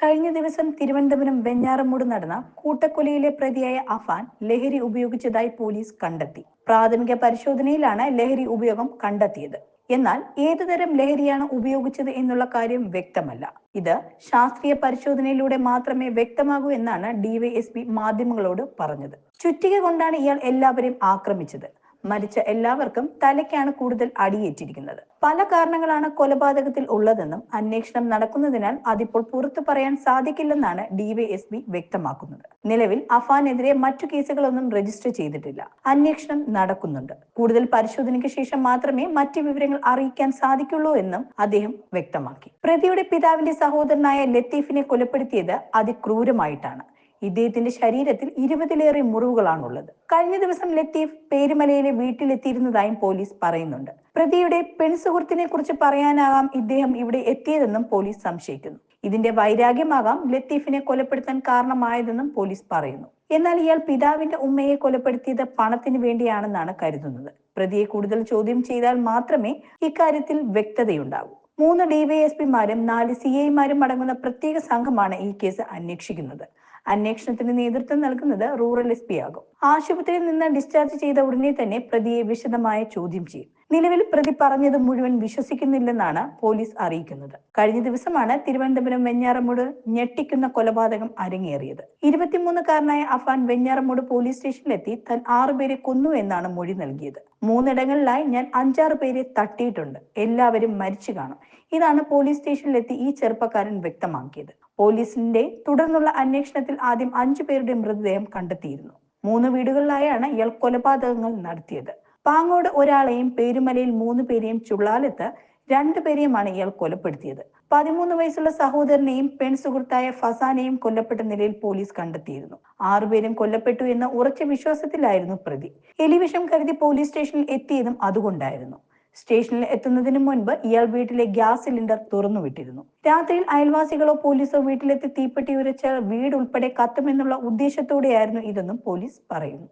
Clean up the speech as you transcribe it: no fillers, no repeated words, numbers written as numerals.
കഴിഞ്ഞ ദിവസം തിരുവനന്തപുരം വെഞ്ഞാറമൂട് നടന്ന കൂട്ടക്കൊലയിലെ പ്രതിയായ അഫാൻ ലഹരി ഉപയോഗിച്ചതായി പോലീസ് കണ്ടെത്തി. പ്രാഥമിക പരിശോധനയിലാണ് ലഹരി ഉപയോഗം കണ്ടെത്തിയത്. എന്നാൽ ഏതുതരം ലഹരിയാണ് ഉപയോഗിച്ചത് എന്നുള്ള കാര്യം വ്യക്തമല്ല. ഇത് ശാസ്ത്രീയ പരിശോധനയിലൂടെ മാത്രമേ വ്യക്തമാകൂ എന്നാണ് ഡിവൈഎസ്പി മാധ്യമങ്ങളോട് പറഞ്ഞത്. ചുറ്റിക കൊണ്ടാണ് ഇയാൾ എല്ലാവരെയും ആക്രമിച്ചത്. മരിച്ച എല്ലാവർക്കും തലയ്ക്കാണ് കൂടുതൽ അടിയേറ്റിരിക്കുന്നത്. പല കാരണങ്ങളാണ് കൊലപാതകത്തിൽ ഉള്ളതെന്നും അന്വേഷണം നടക്കുന്നതിനാൽ അതിപ്പോൾ പുറത്തു പറയാൻ സാധിക്കില്ലെന്നാണ് ഡിവൈഎസ്പി വ്യക്തമാക്കുന്നത്. നിലവിൽ അഫാനെതിരെ മറ്റു കേസുകളൊന്നും രജിസ്റ്റർ ചെയ്തിട്ടില്ല. അന്വേഷണം നടക്കുന്നുണ്ട്. കൂടുതൽ പരിശോധനയ്ക്ക് ശേഷം മാത്രമേ മറ്റു വിവരങ്ങൾ അറിയിക്കാൻ സാധിക്കുള്ളൂ എന്നും അദ്ദേഹം വ്യക്തമാക്കി. പ്രതിയുടെ പിതാവിന്റെ സഹോദരനായ ലത്തീഫിനെ കൊലപ്പെടുത്തിയത് അതിക്രൂരമായിട്ടാണ്. ഇദ്ദേഹത്തിന്റെ ശരീരത്തിൽ 20-ലേറെ മുറിവുകളാണുള്ളത്. കഴിഞ്ഞ ദിവസം ലത്തീഫ് പേരുമലയിലെ വീട്ടിലെത്തിയിരുന്നതായും പോലീസ് പറയുന്നുണ്ട്. പ്രതിയുടെ പെൺസുഹൃത്തിനെ കുറിച്ച് പറയാനാകാം ഇദ്ദേഹം ഇവിടെ എത്തിയതെന്നും പോലീസ് സംശയിക്കുന്നു. ഇതിന്റെ വൈരാഗ്യമാകാം ലത്തീഫിനെ കൊലപ്പെടുത്താൻ കാരണമായതെന്നും പോലീസ് പറയുന്നു. എന്നാൽ ഇയാൾ പിതാവിന്റെ ഉമ്മയെ കൊലപ്പെടുത്തിയത് പണത്തിന് വേണ്ടിയാണെന്നാണ് കരുതുന്നത്. പ്രതിയെ കൂടുതൽ ചോദ്യം ചെയ്താൽ മാത്രമേ ഇക്കാര്യത്തിൽ വ്യക്തതയുണ്ടാകൂ. 3 ഡിവൈഎസ്പിമാരും 4 സിഐമാരും അടങ്ങുന്ന പ്രത്യേക സംഘമാണ് ഈ കേസ് അന്വേഷിക്കുന്നത്. അന്വേഷണത്തിന് നേതൃത്വം നൽകുന്നത് റൂറൽ എസ് ആകും. ആശുപത്രിയിൽ നിന്ന് ഡിസ്ചാർജ് ചെയ്ത ഉടനെ തന്നെ പ്രതിയെ വിശദമായ ചോദ്യം ചെയ്യും. നിലവിൽ പ്രതി പറഞ്ഞത് മുഴുവൻ വിശ്വസിക്കുന്നില്ലെന്നാണ് പോലീസ് അറിയിക്കുന്നത്. കഴിഞ്ഞ ദിവസമാണ് തിരുവനന്തപുരം വെഞ്ഞാറമൂട് ഞെട്ടിക്കുന്ന കൊലപാതകം അരങ്ങേറിയത്. 23-കാരനായ അഫാൻ വെഞ്ഞാറമൂട് പോലീസ് സ്റ്റേഷനിലെത്തി താൻ 6 പേരെ കൊന്നു എന്നാണ് മൊഴി നൽകിയത്. 3 ഇടങ്ങളിലായി ഞാൻ 5-6 പേരെ തട്ടിയിട്ടുണ്ട്. എല്ലാവരും മരിച്ചു കാണും. ഇതാണ് പോലീസ് സ്റ്റേഷനിലെത്തി ഈ ചെറുപ്പക്കാരൻ വ്യക്തമാക്കിയത്. പോലീസിന്റെ തുടർന്നുള്ള അന്വേഷണത്തിൽ ആദ്യം 5 പേരുടെ മൃതദേഹം കണ്ടെത്തിയിരുന്നു. 3 വീടുകളിലായാണ് ഇയാൾ കൊലപാതകങ്ങൾ നടത്തിയത്. പാങ്ങോട് ഒരാളെയും പേരുമലയിൽ 3 പേരെയും ചുള്ളാലത്ത് 2 പേരെയുമാണ് ഇയാൾ കൊലപ്പെടുത്തിയത്. 13 വയസ്സുള്ള സഹോദരനെയും പെൺസുഹൃത്തായ ഫസാനെയും കൊല്ലപ്പെട്ട നിലയിൽ പോലീസ് കണ്ടെത്തിയിരുന്നു. 6 പേരും കൊല്ലപ്പെട്ടു എന്ന ഉറച്ച വിശ്വാസത്തിലായിരുന്നു പ്രതി. എലിവിഷം കരുതി പോലീസ് സ്റ്റേഷനിൽ എത്തിയതും അതുകൊണ്ടായിരുന്നു. സ്റ്റേഷനിൽ എത്തുന്നതിന് മുൻപ് ഇയാൾ വീട്ടിലെ ഗ്യാസ് സിലിണ്ടർ തുറന്നുവിട്ടിരുന്നു. രാത്രിയിൽ അയൽവാസികളോ പോലീസോ വീട്ടിലെത്തി തീപ്പെട്ടി ഉരച്ചാൽ വീട് ഉൾപ്പെടെ കത്തുമെന്നുള്ള ഉദ്ദേശത്തോടെയായിരുന്നു ഇതെന്നും പോലീസ് പറയുന്നു.